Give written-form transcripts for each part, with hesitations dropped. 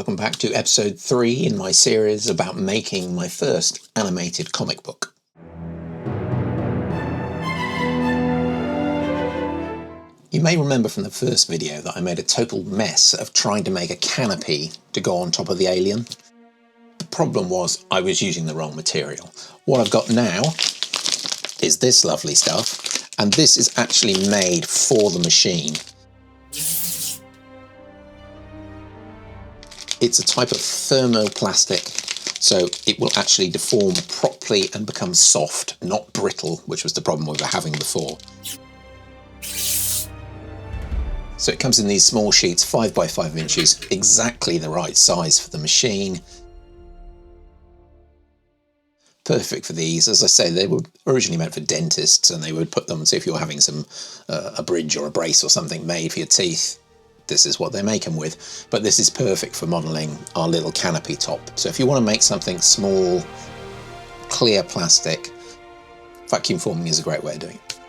welcome back to episode 3 in my series about making my first animated comic book. You may remember from the first video that I made a total mess of trying to make a canopy to go on top of the alien. The problem was I was using the wrong material. What I've got now is this lovely stuff, and this is actually made for the machine. It's a type of thermoplastic, so it will actually deform properly and become soft, not brittle, which was the problem we were having before. So it comes in these small sheets, 5 by 5 inches, exactly the right size for the machine. Perfect for these. As I say, they were originally meant for dentists, and they would put them, so if you're having a bridge or a brace or something made for your teeth, this is what they make them with. But this is perfect for modelling our little canopy top. So if you want to make something small, clear plastic, vacuum forming is a great way of doing it.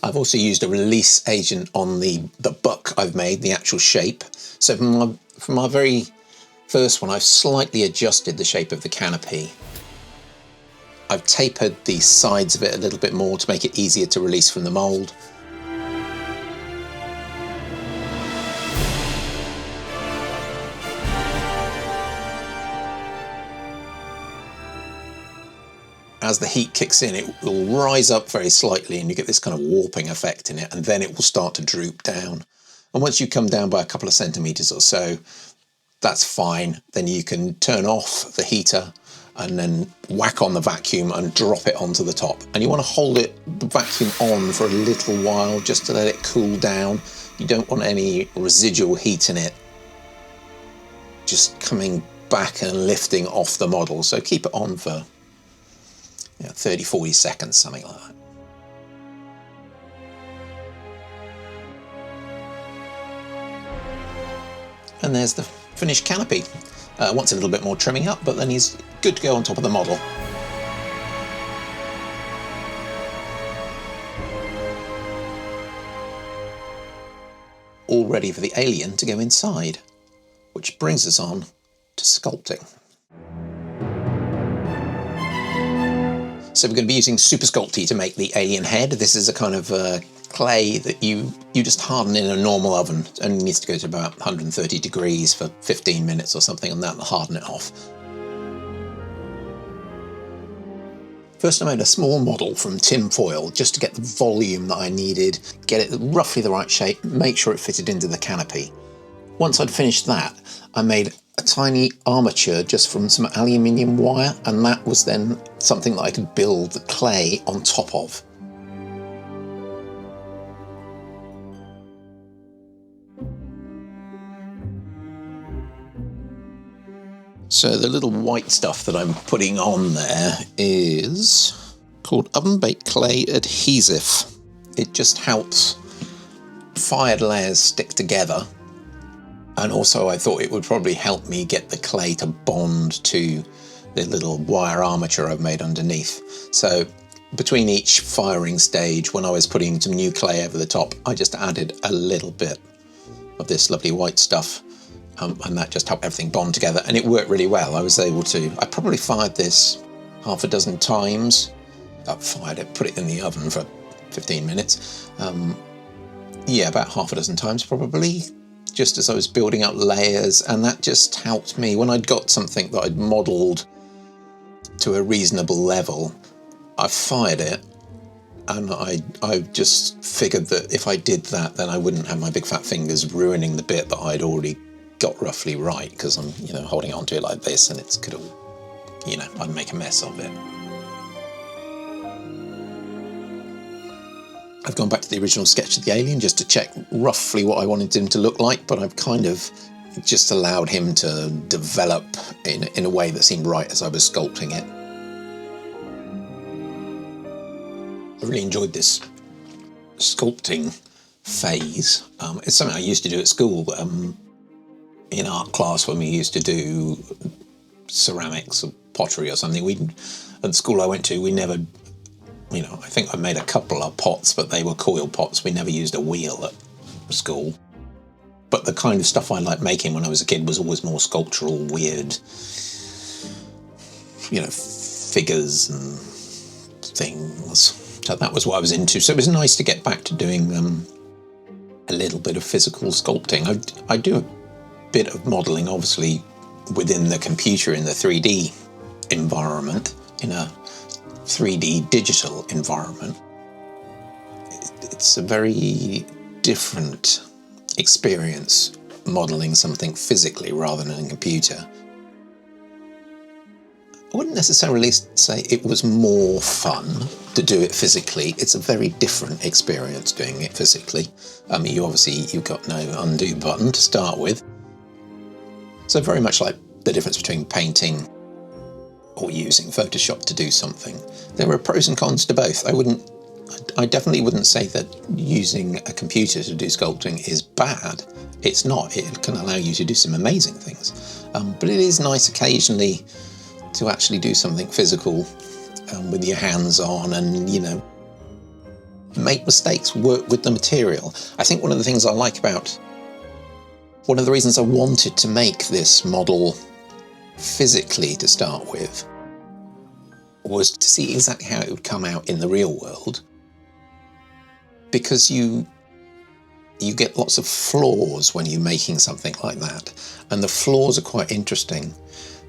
I've also used a release agent on the buck I've made, the actual shape. So from my very first one, I've slightly adjusted the shape of the canopy. I've tapered the sides of it a little bit more to make it easier to release from the mould. As the heat kicks in, it will rise up very slightly and you get this kind of warping effect in it, and then it will start to droop down. And once you come down by a couple of centimetres or so, that's fine. Then you can turn off the heater and then whack on the vacuum and drop it onto the top. And you want to hold the vacuum on for a little while just to let it cool down. You don't want any residual heat in it just coming back and lifting off the model. So keep it on for 30, 40 seconds, something like that. And there's the finished canopy. Wants a little bit more trimming up, but then he's good to go on top of the model. All ready for the alien to go inside, which brings us on to sculpting. So we're going to be using Super Sculpey to make the alien head. This is a kind of clay that you just harden in a normal oven. It only needs to go to about 130 degrees for 15 minutes or something, and that'll harden it off. First I made a small model from tin foil just to get the volume that I needed, get it roughly the right shape, make sure it fitted into the canopy. Once I'd finished that, I made a tiny armature just from some aluminium wire, and that was then something that I could build the clay on top of. So the little white stuff that I'm putting on there is called oven-baked clay adhesive. It just helps fired layers stick together, and also I thought it would probably help me get the clay to bond to the little wire armature I've made underneath. So between each firing stage, when I was putting some new clay over the top, I just added a little bit of this lovely white stuff. And that just helped everything bond together, and it worked really well. I probably fired this half a dozen times. Put it in the oven for 15 minutes. About half a dozen times probably, just as I was building up layers, and that just helped me. When I'd got something that I'd modelled to a reasonable level, I fired it, and I just figured that if I did that, then I wouldn't have my big fat fingers ruining the bit that I'd already got roughly right, because I'm holding on to it like this, and it's could have, I'd make a mess of it. I've gone back to the original sketch of the alien just to check roughly what I wanted him to look like, but I've kind of just allowed him to develop in a way that seemed right as I was sculpting it. I really enjoyed this sculpting phase. It's something I used to do at school. In art class, when we used to do ceramics or pottery or something, at school I went to, we never, I think I made a couple of pots, but they were coil pots. We never used a wheel school. But the kind of stuff I liked making when I was a kid was always more sculptural, weird, figures and things. So that was what I was into. So it was nice to get back to doing a little bit of physical sculpting. I do a bit of modelling, obviously, within the computer in the 3D environment, in a 3D digital environment. It's a very different experience modelling something physically rather than a computer. I wouldn't necessarily say it was more fun to do it physically. It's a very different experience doing it physically. You've got no undo button to start with. So very much like the difference between painting or using Photoshop to do something. There are pros and cons to both. I definitely wouldn't say that using a computer to do sculpting is bad. It's not. It can allow you to do some amazing things. But it is nice occasionally to actually do something physical with your hands on and, make mistakes, work with the material. I think one of the things I like about, one of the reasons I wanted to make this model physically to start with was to see exactly how it would come out in the real world, because you get lots of flaws when you're making something like that, and the flaws are quite interesting.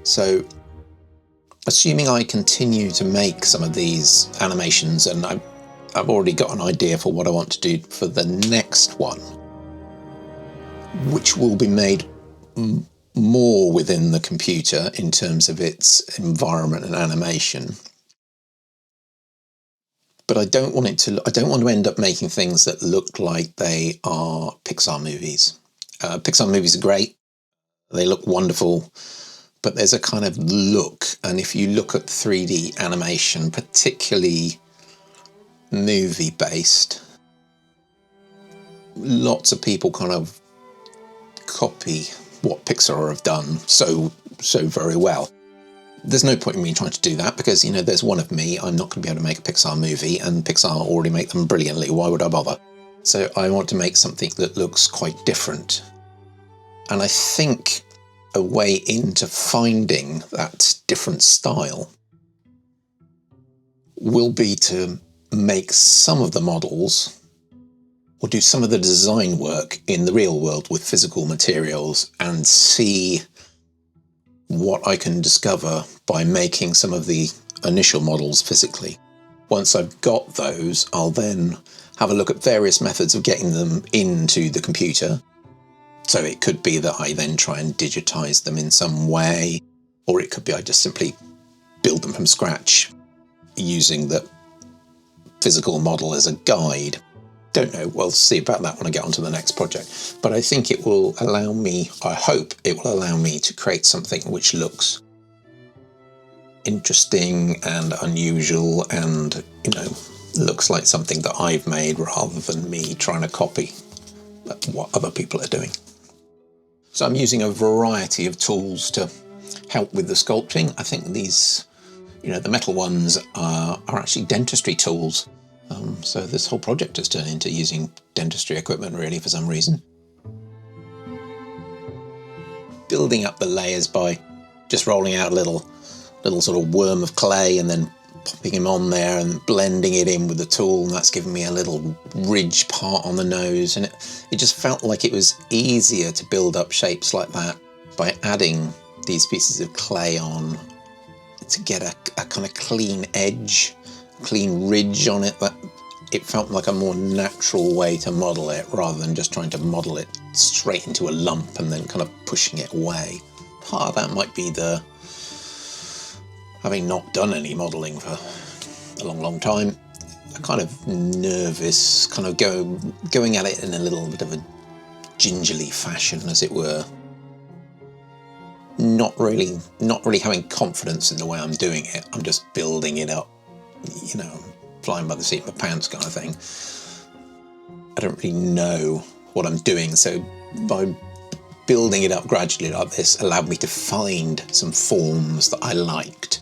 So assuming I continue to make some of these animations, and I've already got an idea for what I want to do for the next one, which will be made more within the computer in terms of its environment and animation. But I don't want to end up making things that look like they are Pixar movies. Pixar movies are great. They look wonderful. But there's a kind of look, and if you look at 3D animation, particularly movie-based, lots of people kind of copy what Pixar have done so very well. There's no point in me trying to do that because, there's one of me. I'm not going to be able to make a Pixar movie, and Pixar already make them brilliantly. Why would I bother? So I want to make something that looks quite different. And I think a way into finding that different style will be to make some of the models or do some of the design work in the real world with physical materials and see what I can discover by making some of the initial models physically. Once I've got those, I'll then have a look at various methods of getting them into the computer. So it could be that I then try and digitize them in some way, or it could be I just simply build them from scratch using the physical model as a guide. Don't know, we'll see about that when I get onto the next project. But I think it will allow me, I hope it will allow me to create something which looks interesting and unusual and, looks like something that I've made rather than me trying to copy what other people are doing. So I'm using a variety of tools to help with the sculpting. I think these, the metal ones are actually dentistry tools. So this whole project has turned into using dentistry equipment really for some reason. Building up the layers by just rolling out a little sort of worm of clay and then popping him on there and blending it in with the tool, and that's given me a little ridge part on the nose, and it just felt like it was easier to build up shapes like that by adding these pieces of clay on to get a kind of clean edge, clean ridge on it. That it felt like a more natural way to model it rather than just trying to model it straight into a lump and then kind of pushing it away. Part of that might be having not done any modelling for a long time, a kind of nervous, kind of going at it in a little bit of a gingerly fashion, as it were. Not really having confidence in the way I'm doing it. I'm just building it up, flying by the seat of my pants kind of thing. I don't really know what I'm doing, so by building it up gradually like this allowed me to find some forms that I liked.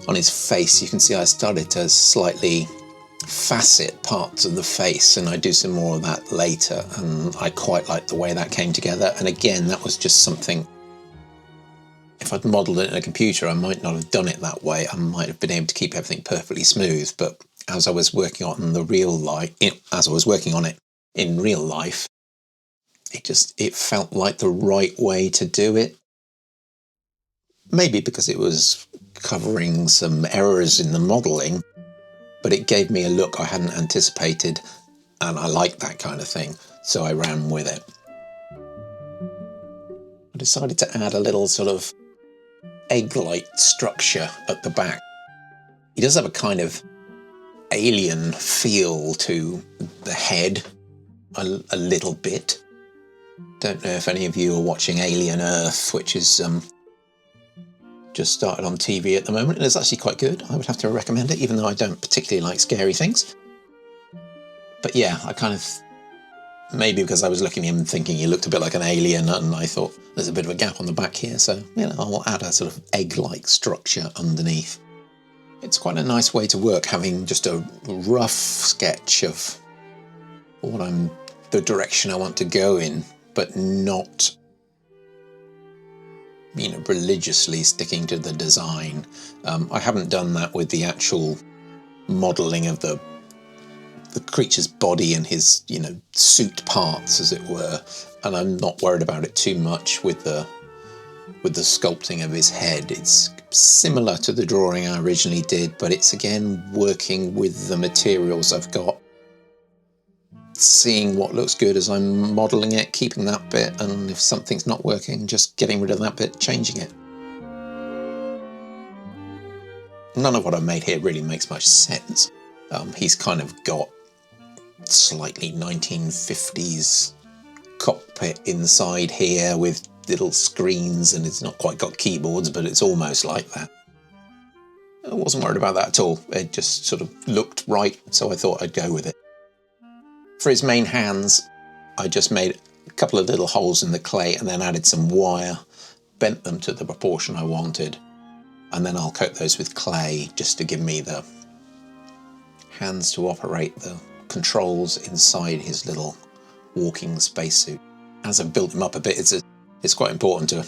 On his face, you can see I started to slightly facet parts of the face, and I do some more of that later, and I quite like the way that came together. And again, that was just something, if I'd modelled it in a computer, I might not have done it that way. I might have been able to keep everything perfectly smooth, but as I was working on the real life, as I was working on it in real life, it felt like the right way to do it. Maybe because it was covering some errors in the modelling, but it gave me a look I hadn't anticipated, and I liked that kind of thing, so I ran with it. I decided to add a little sort of egg-like structure at the back. He does have a kind of alien feel to the head, a little bit. Don't know if any of you are watching Alien Earth, which is just started on TV at the moment, and it's actually quite good. I would have to recommend it, even though I don't particularly like scary things. But yeah, I kind of, maybe because I was looking at him thinking he looked a bit like an alien, and I thought there's a bit of a gap on the back here, so I'll add a sort of egg-like structure underneath. It's quite a nice way to work, having just a rough sketch of the direction I want to go in, but not religiously sticking to the design. I haven't done that with the actual modelling of the creature's body and his suit parts, as it were, and I'm not worried about it too much with the sculpting of his head. It's similar to the drawing I originally did, but it's again working with the materials I've got, seeing what looks good as I'm modelling it, keeping that bit, and if something's not working, just getting rid of that bit, changing it. None of what I've made here really makes much sense. He's kind of got slightly 1950s cockpit inside here with little screens, and it's not quite got keyboards, but it's almost like that. I wasn't worried about that at all. It just sort of looked right, so I thought I'd go with it. For his main hands, I just made a couple of little holes in the clay and then added some wire, bent them to the proportion I wanted, and then I'll coat those with clay just to give me the hands to operate the controls inside his little walking spacesuit. As I've built him up a bit, it's quite important to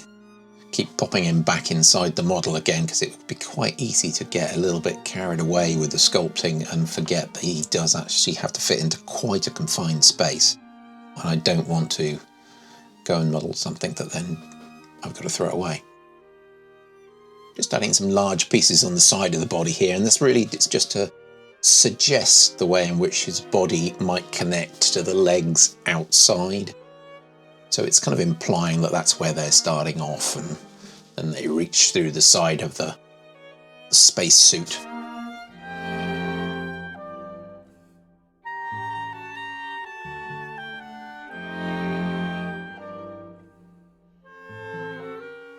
keep popping him back inside the model again, because it would be quite easy to get a little bit carried away with the sculpting and forget that he does actually have to fit into quite a confined space. And I don't want to go and model something that then I've got to throw away. Just adding some large pieces on the side of the body here, and it's just to suggest the way in which his body might connect to the legs outside. So it's kind of implying that that's where they're starting off, and then they reach through the side of the spacesuit.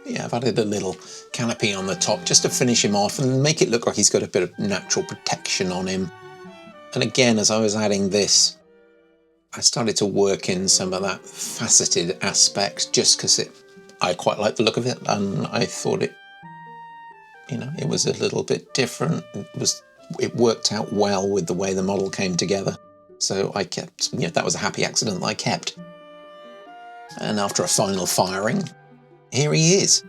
Yeah, I've added a little canopy on the top just to finish him off and make it look like he's got a bit of natural protection on him. And again, as I was adding this, I started to work in some of that faceted aspect just because I quite like the look of it, and I thought it was a little bit different. It worked out well with the way the model came together. So I kept, that was a happy accident that I kept. And after a final firing, here he is.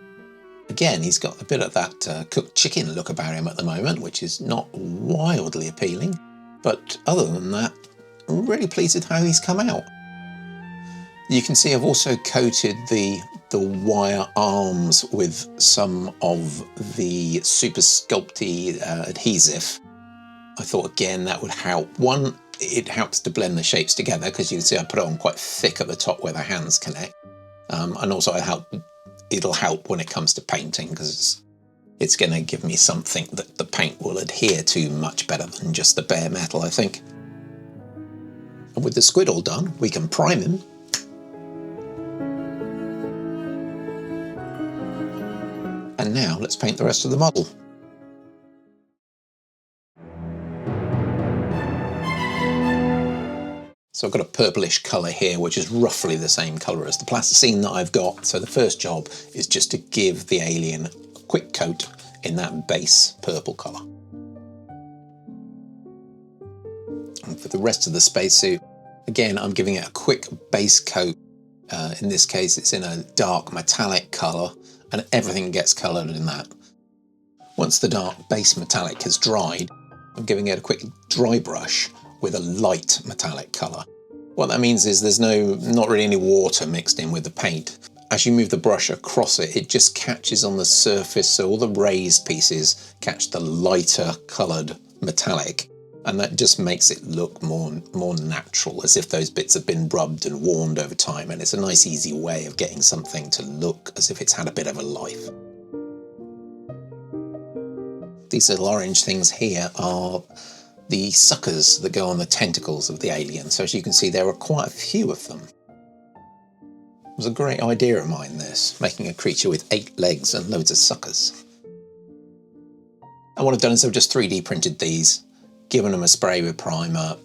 Again, he's got a bit of that cooked chicken look about him at the moment, which is not wildly appealing. But other than that, I'm really pleased with how he's come out. You can see I've also coated the wire arms with some of the Super Sculpey adhesive. I thought again that would help. One, it helps to blend the shapes together, because you can see I put it on quite thick at the top where the hands connect. And also it'll help when it comes to painting, because it's going to give me something that the paint will adhere to much better than just the bare metal, I think. And with the squid all done, we can prime him. And now let's paint the rest of the model. So I've got a purplish colour here, which is roughly the same colour as the plasticine that I've got. So the first job is just to give the alien a quick coat in that base purple colour. for the rest of the spacesuit, again, I'm giving it a quick base coat. In this case, it's in a dark metallic colour, and everything gets coloured in that. Once the dark base metallic has dried, I'm giving it a quick dry brush with a light metallic colour. What that means is there's not really any water mixed in with the paint. As you move the brush across it, it just catches on the surface, so all the raised pieces catch the lighter coloured metallic, and that just makes it look more natural, as if those bits have been rubbed and warmed over time, and it's a nice easy way of getting something to look as if it's had a bit of a life. These little orange things here are the suckers that go on the tentacles of the alien, so as you can see there are quite a few of them. It was a great idea of mine, this, making a creature with 8 legs and loads of suckers. And what I've done is I've just 3D printed these, given them a spray with primer,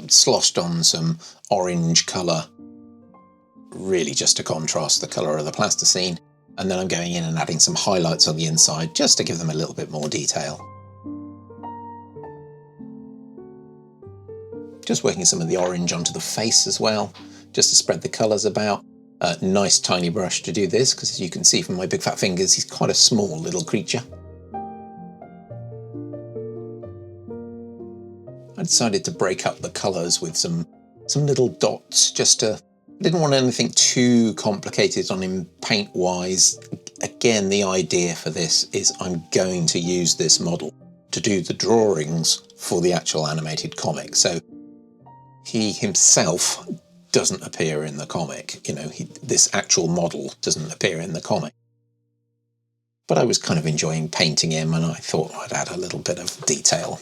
sloshed on some orange colour, really just to contrast the colour of the plasticine, and then I'm going in and adding some highlights on the inside just to give them a little bit more detail. Just working some of the orange onto the face as well, just to spread the colours about. Nice tiny brush to do this, because as you can see from my big fat fingers, he's quite a small little creature. I decided to break up the colours with some little dots, I didn't want anything too complicated on him paint-wise. Again, the idea for this is I'm going to use this model to do the drawings for the actual animated comic. So he himself doesn't appear in the comic, this actual model doesn't appear in the comic. But I was kind of enjoying painting him, and I thought I'd add a little bit of detail.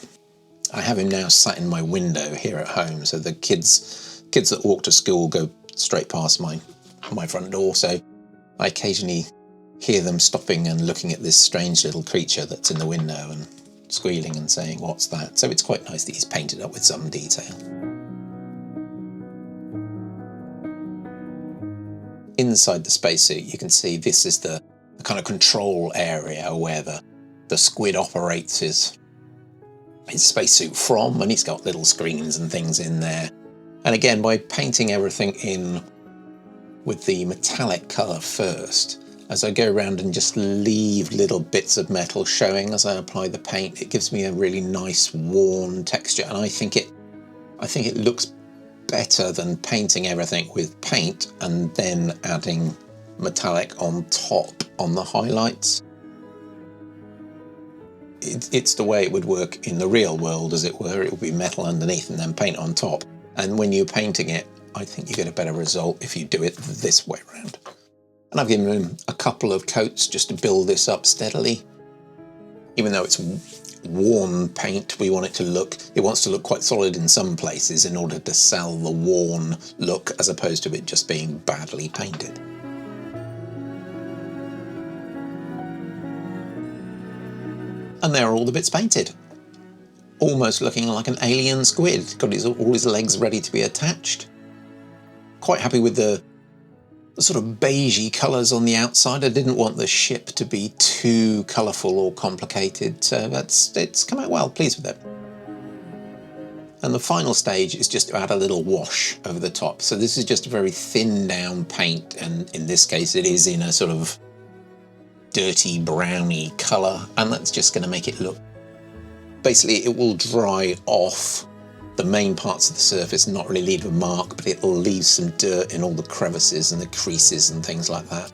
I have him now sat in my window here at home, so the kids that walk to school go straight past my front door, so I occasionally hear them stopping and looking at this strange little creature that's in the window and squealing and saying, "What's that?" So it's quite nice that he's painted up with some detail. Inside the spacesuit, you can see this is the kind of control area where the Squid operates his spacesuit from, and he's got little screens and things in there. And again, by painting everything in with the metallic colour first, as I go around and just leave little bits of metal showing as I apply the paint, it gives me a really nice worn texture, and I think it looks better than painting everything with paint and then adding metallic on top on the highlights. It's the way it would work in the real world, as it were. It would be metal underneath and then paint on top. And when you're painting it, I think you get a better result if you do it this way around. And I've given him a couple of coats just to build this up steadily. Even though it's worn paint, it wants to look quite solid in some places in order to sell the worn look, as opposed to it just being badly painted. And there are all the bits painted. Almost looking like an alien squid. Got all his legs ready to be attached. Quite happy with the sort of beigey colours on the outside. I didn't want the ship to be too colourful or complicated, so it's come out well, pleased with it. And the final stage is just to add a little wash over the top. So this is just a very thin down paint, and in this case it is in a sort of dirty browny colour, and that's just going to make it look, basically it will dry off the main parts of the surface, not really leave a mark, but it'll leave some dirt in all the crevices and the creases and things like that.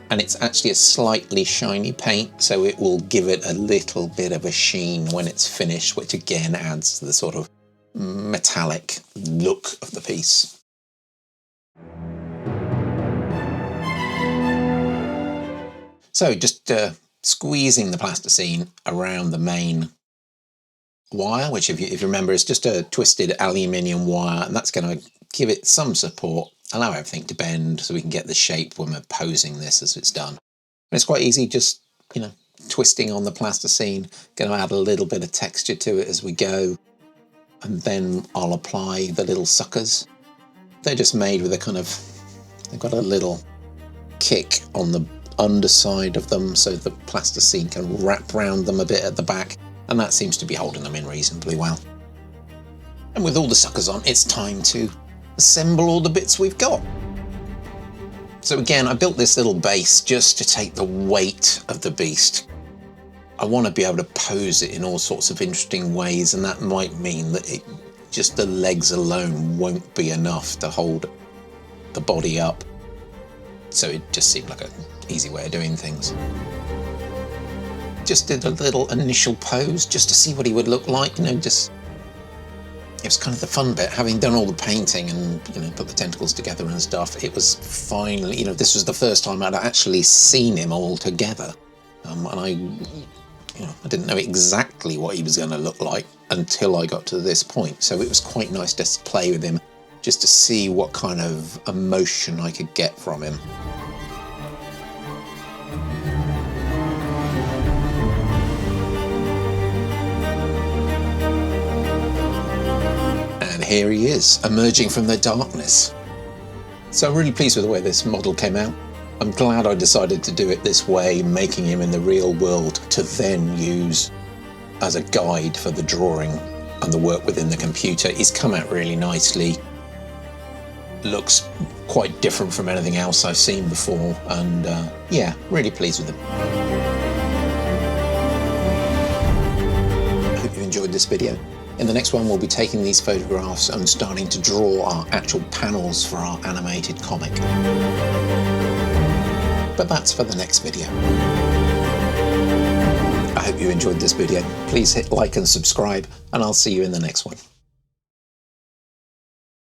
And it's actually a slightly shiny paint, so it will give it a little bit of a sheen when it's finished, which again adds to the sort of metallic look of the piece. So just squeezing the plasticine around the main wire, which if you remember is just a twisted aluminium wire, and that's going to give it some support, allow everything to bend so we can get the shape when we're posing this as it's done. And it's quite easy, just twisting on the plasticine, going to add a little bit of texture to it as we go, and then I'll apply the little suckers. They're just made with they've got a little kick on the underside of them so the plasticine can wrap around them a bit at the back, and that seems to be holding them in reasonably well. And with all the suckers on, it's time to assemble all the bits we've got. So again, I built this little base just to take the weight of the beast. I want to be able to pose it in all sorts of interesting ways, and that might mean that just the legs alone won't be enough to hold the body up. So it just seemed like an easy way of doing things. Just did a little initial pose just to see what he would look like, it was kind of the fun bit, having done all the painting and, put the tentacles together and stuff. It was finally, this was the first time I'd actually seen him all together. And I didn't know exactly what he was going to look like until I got to this point. So it was quite nice to play with him, just to see what kind of emotion I could get from him. Here he is, emerging from the darkness. So I'm really pleased with the way this model came out. I'm glad I decided to do it this way, making him in the real world to then use as a guide for the drawing and the work within the computer. He's come out really nicely. Looks quite different from anything else I've seen before, and yeah, really pleased with him. I hope you enjoyed this video. In the next one, we'll be taking these photographs and starting to draw our actual panels for our animated comic. But that's for the next video. I hope you enjoyed this video. Please hit like and subscribe, and I'll see you in the next one.